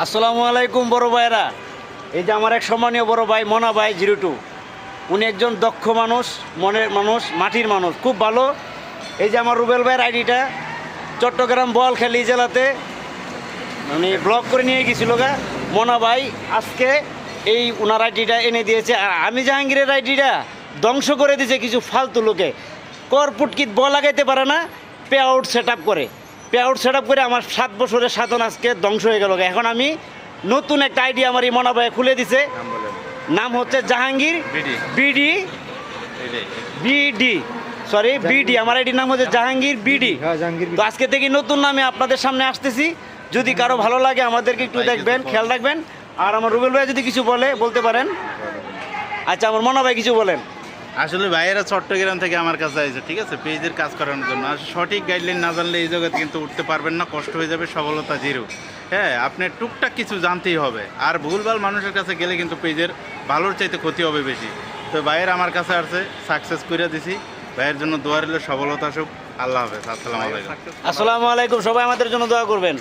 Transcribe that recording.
আসসালামু আলাইকুম বড় ভাইরা। এই যে আমার এক সম্মানীয় বড় ভাই মনা ভাই 02, উনি একজন দক্ষ মানুষ, মনের মানুষ, মাটির মানুষ, খুব ভালো। এই যে আমার রুবেল ভাইয়ের আইডিটা চট্টগ্রাম বোয়ালখালী জেলাতে উনি ব্লক করে নিয়ে গেছিল গা। মনা ভাই আজকে এই ওনার আইডিটা এনে দিয়েছে, আর আমি জাহাঙ্গীরের আইডিটা ধ্বংস করে দিয়েছে কিছু ফালতু লোকে। কর পুটকিত বল লাগাইতে পারে না, পে আউট সেট আপ করে আমার 7 বছরের সাধন আজকে ধ্বংস হয়ে গেল। এখন আমি নতুন একটা আইডি আমার এই মনা ভাই খুলে দিছে, নাম হচ্ছে জাহাঙ্গীর বিডি বিডি। আমার আইডির নাম হচ্ছে জাহাঙ্গীর বিডি। তো আজকে থেকে নতুন নামে আপনাদের সামনে আসতেছি। যদি কারো ভালো লাগে আমাদেরকে একটু দেখবেন, খেয়াল রাখবেন। আর আমার রুবেল ভাই যদি কিছু বলতে পারেন। আচ্ছা, আমার মনা ভাই কিছু বলেন। আসলে ভাইয়েরা চট্টগ্রাম থেকে আমার কাছে আছে, ঠিক আছে, পেজের কাজ করানোর জন্য। আর সঠিক গাইডলাইন না জানলে এই জগতে কিন্তু উঠতে পারবেন না, কষ্ট হয়ে যাবে, সফলতা জিরো। হ্যাঁ, আপনার টুকটাক কিছু জানতেই হবে। আর ভুলভাল মানুষের কাছে গেলে কিন্তু পেজের ভালোর চাইতে ক্ষতি হবে বেশি। তো ভাইয়ের আমার কাছে আসছে, সাকসেস করে দিছি। ভাইয়ের জন্য দোয়া রইল, সফলতা আসুক। আল্লাহ হাফেজ। আসসালামু আলাইকুম। আসসালামু আলাইকুম। সবাই আমাদের জন্য দোয়া করবেন।